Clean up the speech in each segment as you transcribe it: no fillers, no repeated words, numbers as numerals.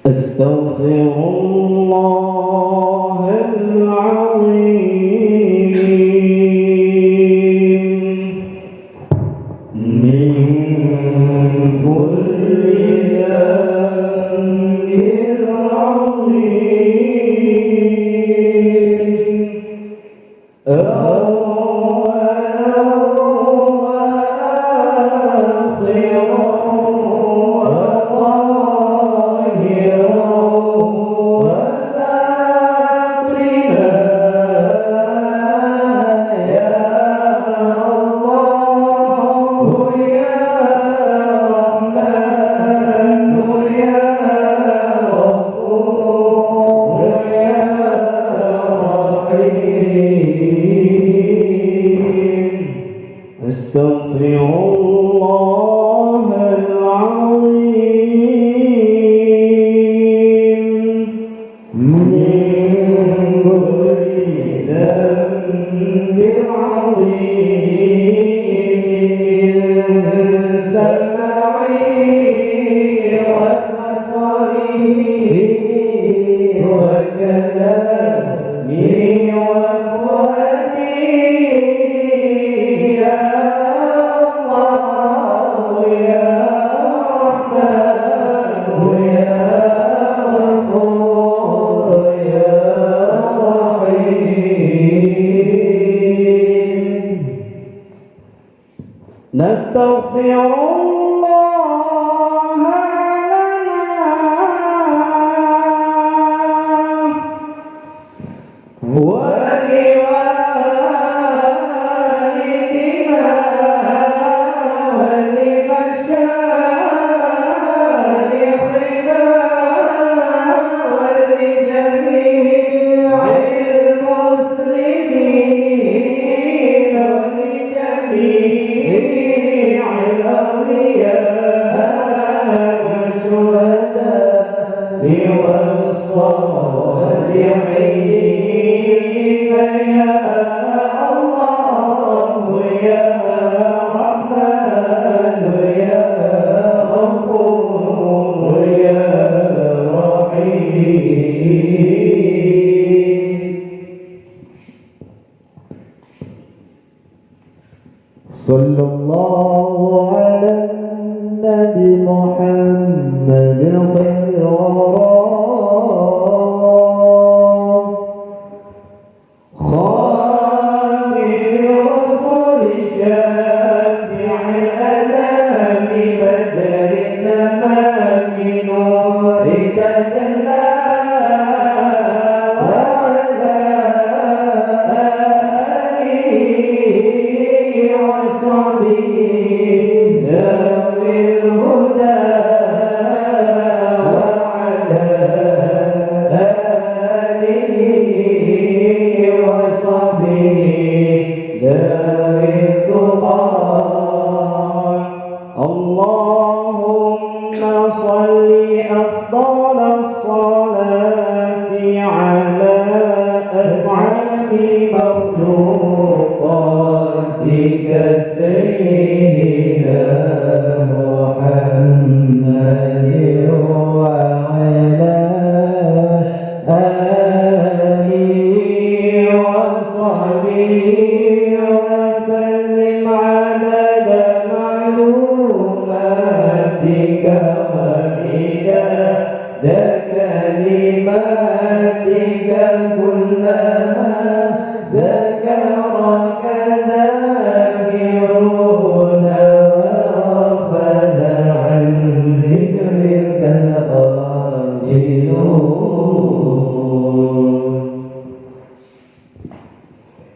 أستغفر الله العظيم من كل ذنب عظيم أستغفر الله العظيم من كل ذنب عظيم سمعي وبصري وكلامي وقوتي نستغفر الله لنا ولوالدنا ولمشايخنا ولجميع المسلمين ولجميع الأولياء والشهداء والصالحين يا الله يا رحمن يا غفور يا رحيم. صلى الله على النبي محمد خير الورى خاتم الرسل شافع الأنام بدر التمام نور تجلى وعلى آله وصحبه ذوي الهدى وعلى آله وصحبه ذوي التقى. اللهم صل أفضل الصلاة على أسعد مخلوقاتك سيدنا محمد وعلى آله وصحبه وسلم عدد معلوماتك ومداد كلماتك كلما ذكرك ذاكرون وغفل عن ذكرك الغافلون.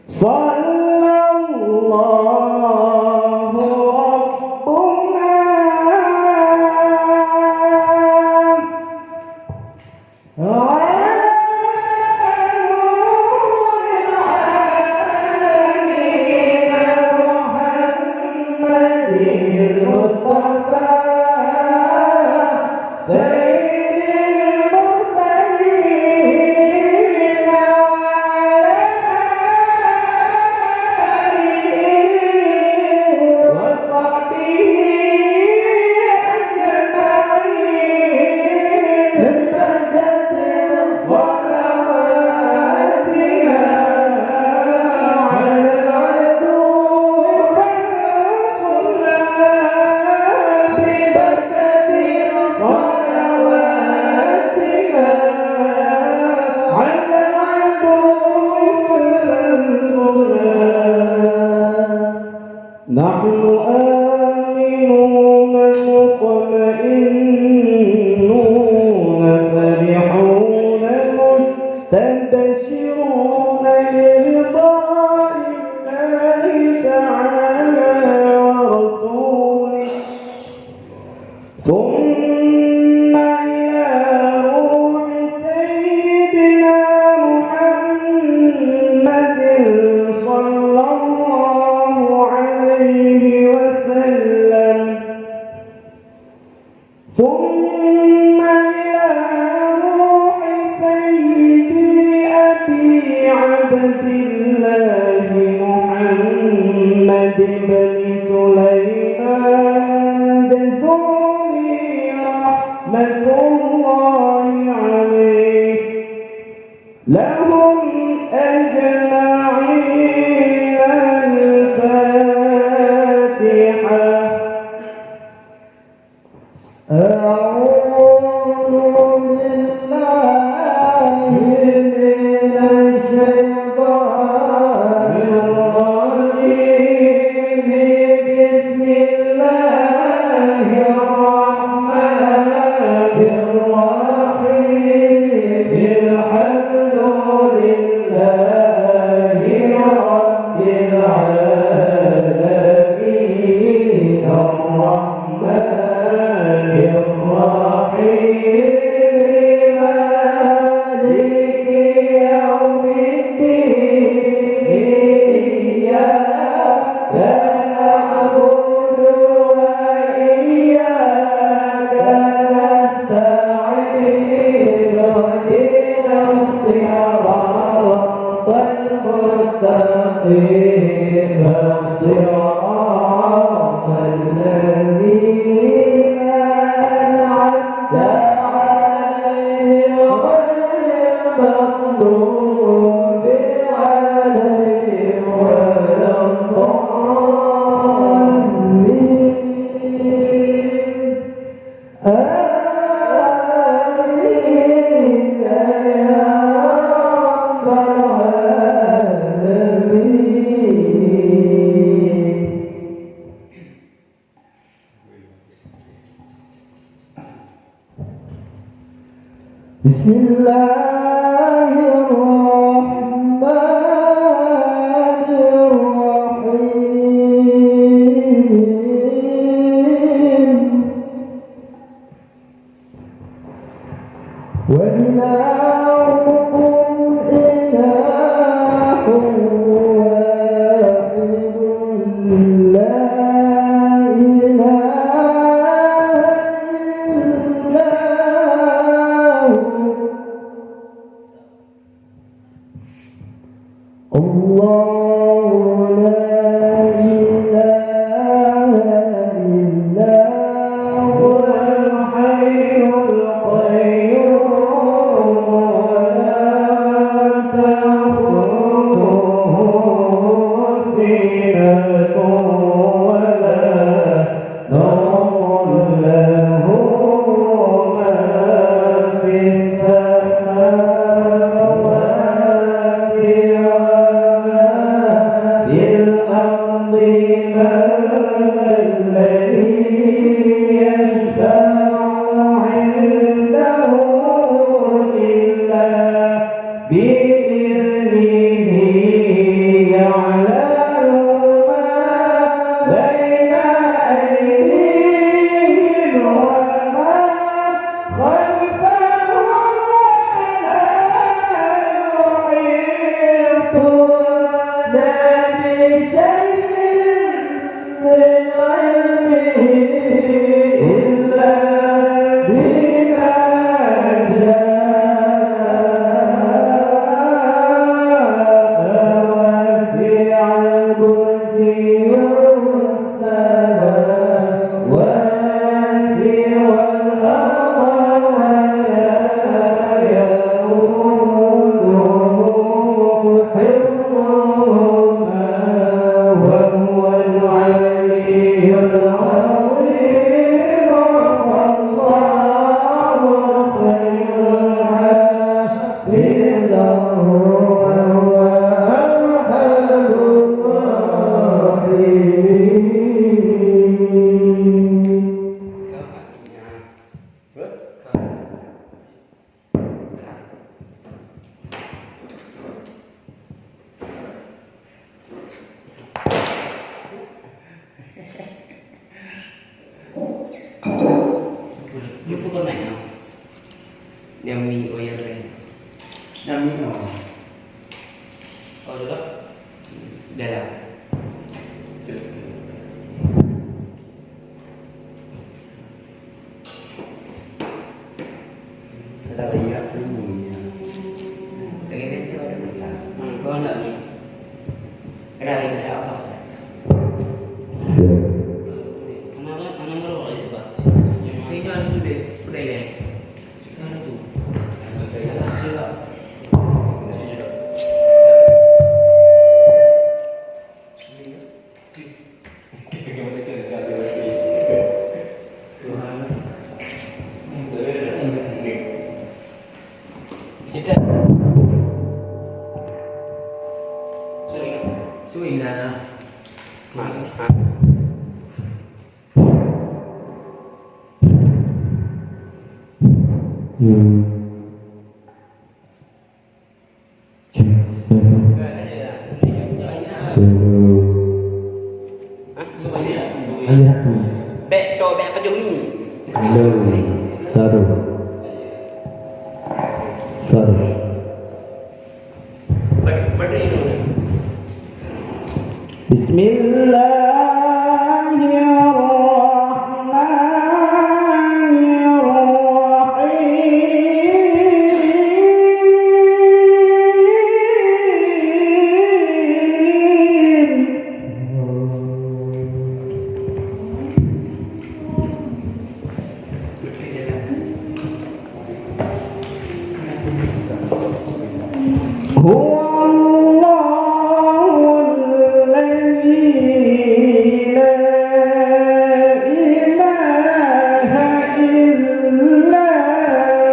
صلى الله ربنا على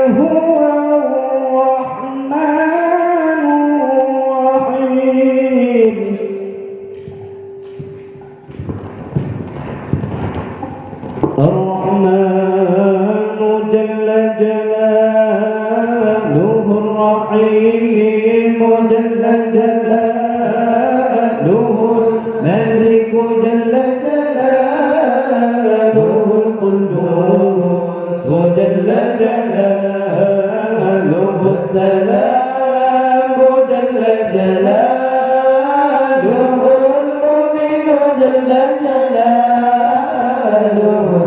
هو الرحمن الرحيم الرحمن جل جلاله الرحيم جل جلاله الملك جل جلاله القدوس جل جلاله السلام جل جلاله المؤمن جل جلاله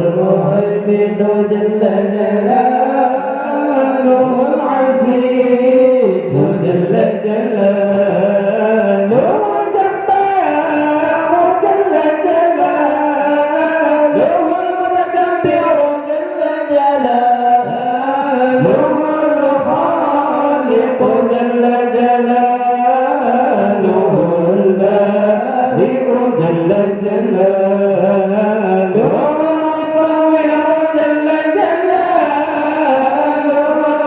المهيمن جل جلاله العزيز جل جلاله الجبار جل جلاله المتكبر جل جلاله الخالق جل جلاله البارئ جل جلاله المصور جل جلاله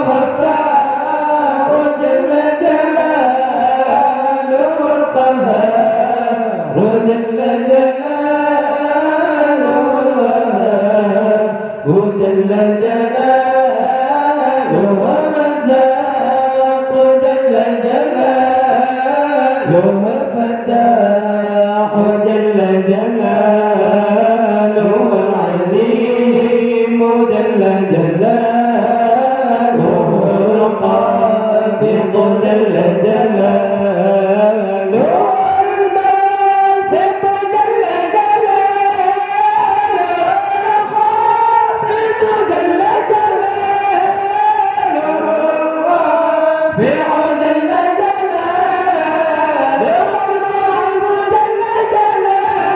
الغفار جل جلاله القهار جل جلاله الوهاب جل جلاله الرزاق جل جلاله الفتاح جل جلاله العليم جل جلاله القابض جل جلاله الباسط جل جلاله الخافض جل جلاله الرافع جل جلاله المعز جل جلاله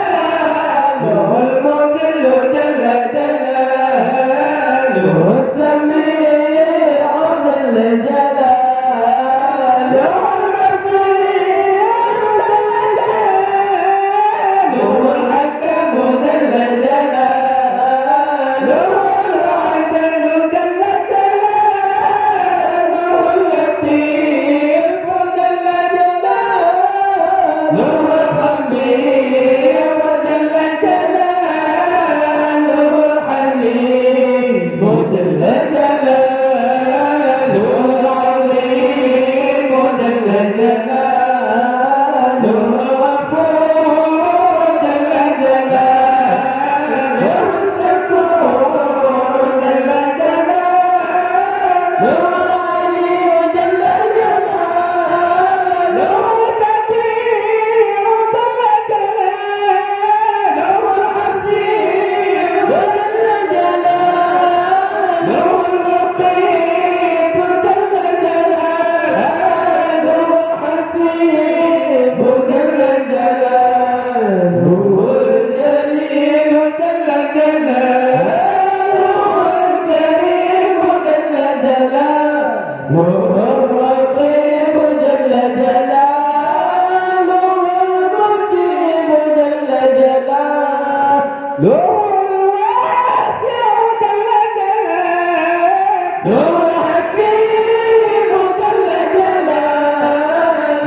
المذل جل جلاله السميع جل جلاله البصير جل جلاله الحكم جل جلاله العدل جل جلاله اللطيف جل جلاله الخبير جل جلاله الحليم جل جلاله العظيم جل جلاله الغفور جل جلاله الشكور جل جلاله العلي جل جلاله الكبير جل جلاله الحفيظ جل جلاله المقيت جل جلاله الحسيب جل جلاله الجليل جل جلاله الكريم جل جلاله الرقيب جل جلاله المجيب جل جلاله الواسع جل جلاله الحكيم جل جلاله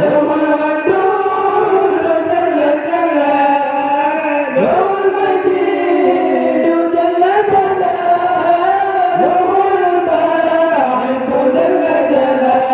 الودود جل جلاله المجيد جل جلاله الباعث جل جلاله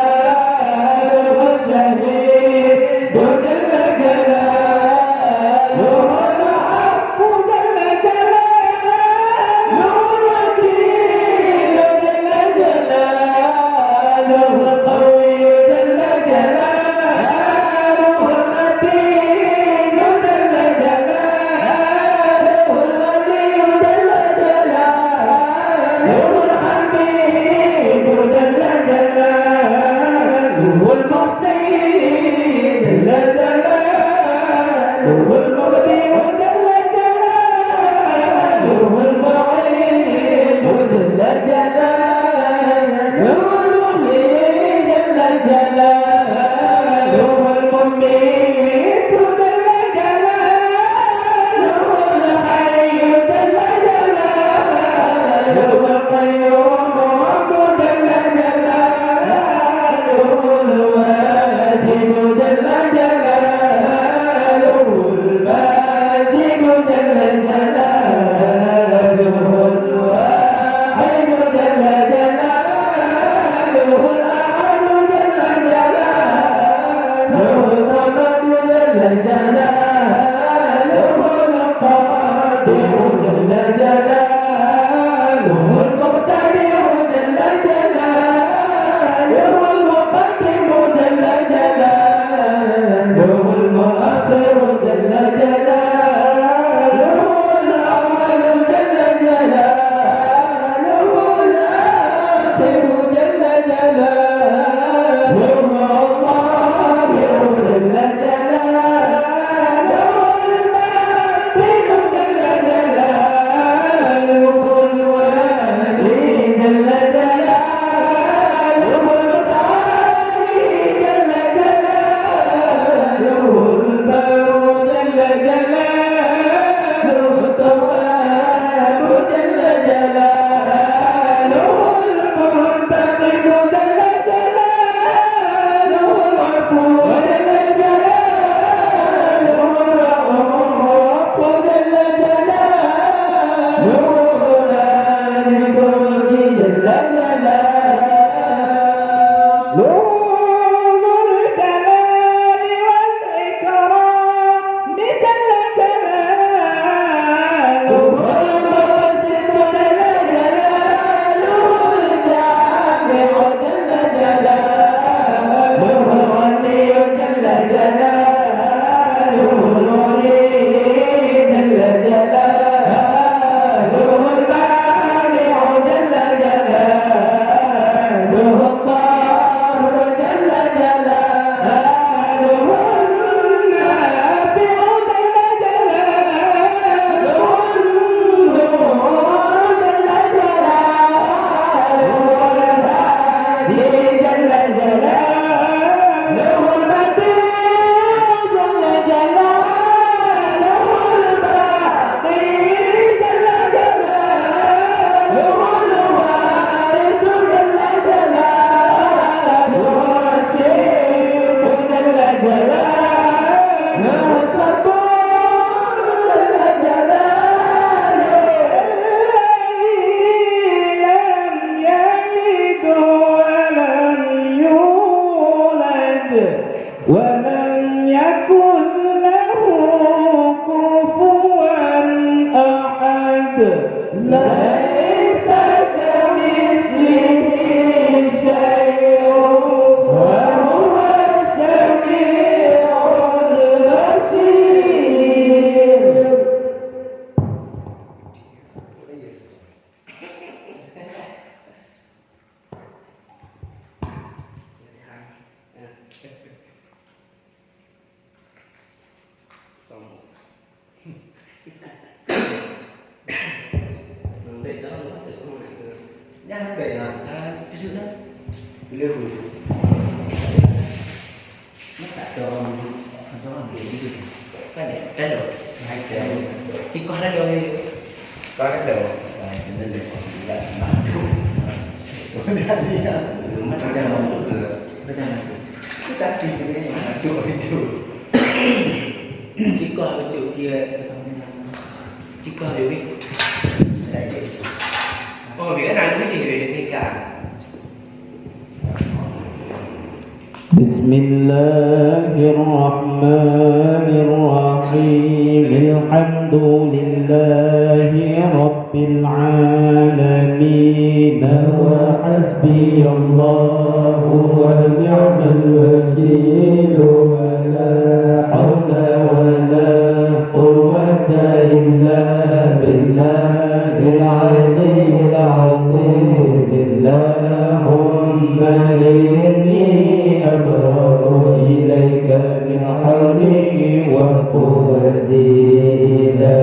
بسم الله الرحمن الرحيم الحمد لله رب العالمين وحسبي الله ونعم الوكيل ولا حول ولا قوة إلا بالله العلي العظيم اللهم إني أبرأ إليك من حولي وقوتي إلى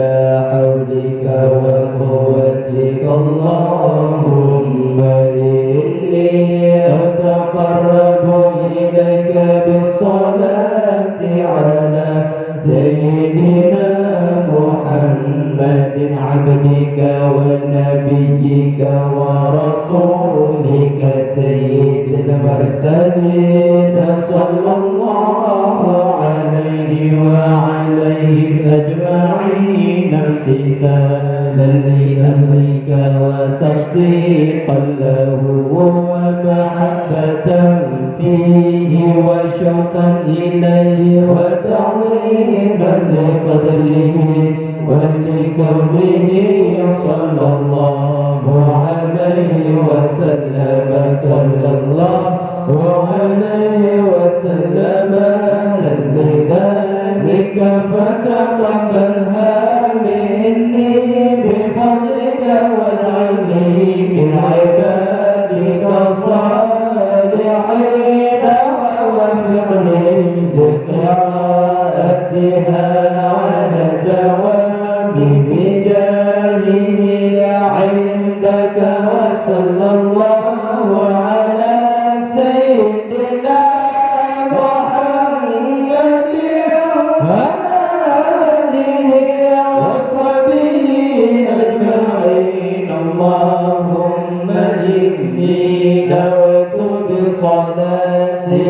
حولك وقوتك اللهم إني أتقرب إليك بالصلاة على سيدنا محمد عبدك ونبيك ورسولك سيد المرسلين صلى الله عليه وعليهم أجمعين امتثالا لأمرك وتصديقا له ومحبة فيه وشوقا إليه وتعظيما عظيما لقدره ولكونه صلى الله عليه وسلم صلى الله عليه وسلم لذلك فتقبلها مني بفضلك والعلم من عبادك الصالحين ووفقني لقراءتها على الدوام بجاهه عندك وصلى الله على سيدنا محمد وآله وصحبه أجمعين. اللهم إني نويت بصلاتي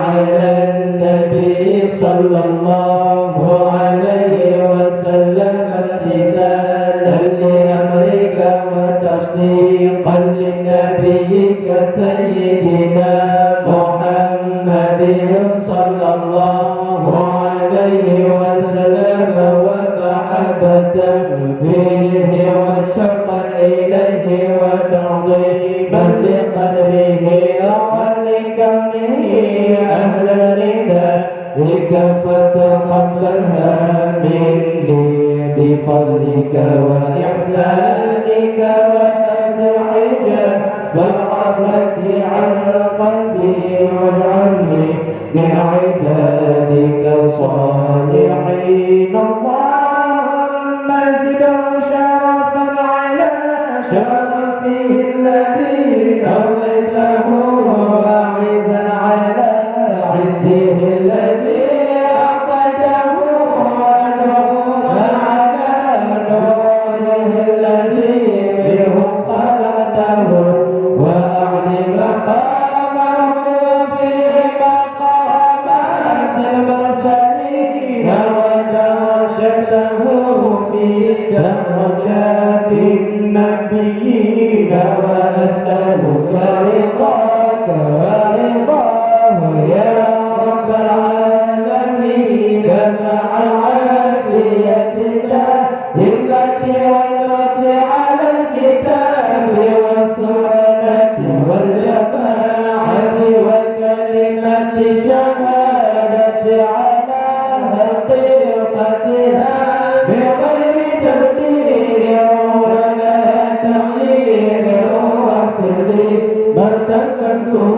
على النبي صلى الله عليه وسلم امتثالا لأمرك وتصديقا لنبيك سيدنا محمد صلى الله عليه وسلم ومحبة فيه وشوقا إليه وتعظيما لقدره ولكونه أهل لذلك فتقبلها مني بفضلك وإحسانك وأزعج والرحمة على قلبي واجعلني من عبادك الصالحين. اللهم زده شرفا على شرفه الذي أولته وعزا على عزه الذي أعطته ونورا على نوره الذي منه خلقته وأعلم مقامه في مقامات المرسلين ودرجته في درجات النبيين وأسألك رضاك ورضاه يا رب العالمين مع العافية التي ولت على الكتاب والسنة والجماعة وكلمة شهادة على حقيقتها بغير تبديل ولا تغيير واغفر لي ما ارتكبته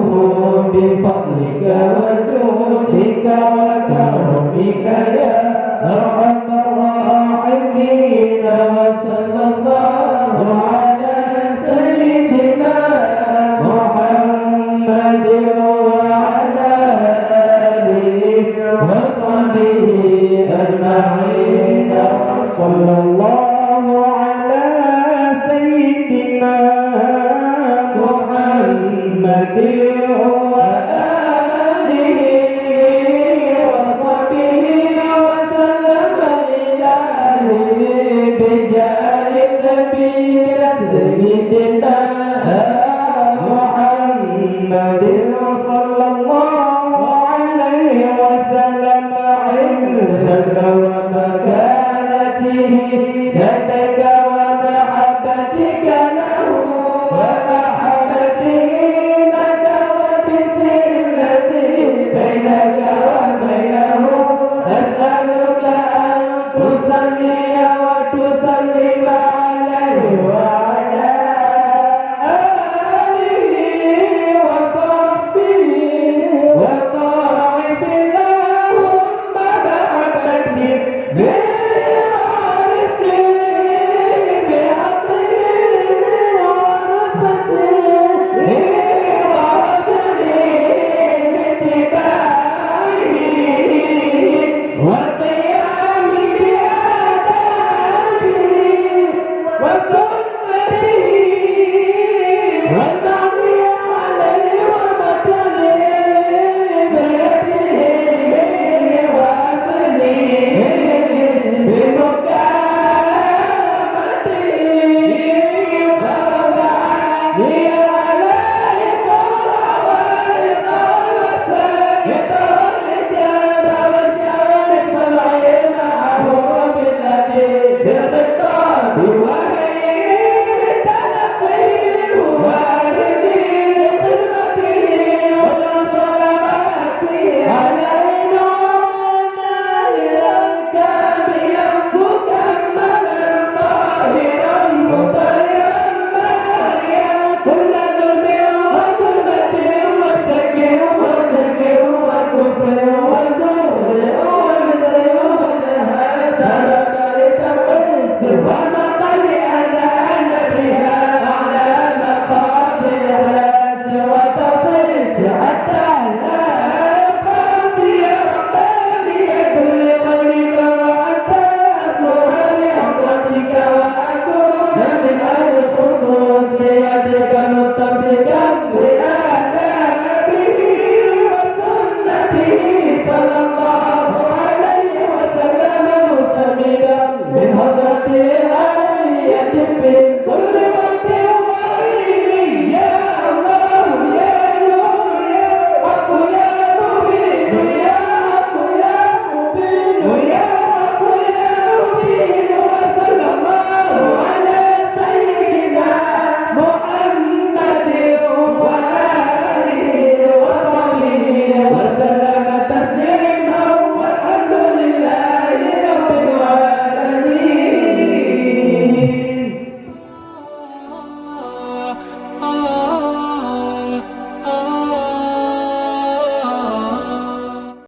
بفضلك وجودك وكرمك يا أرحم الراحمين. وصلى الله على سيدنا محمد وعلى آله وصحبه أجمعين. صلى الله على سيدنا محمد وآله وصحبه وسلم إلهي بجاه النبي سيدنا محمد صلى الله عليه وسلم عندك ومكانته يدك ومحبتك له ومحبته لك وبسنته صلواتي على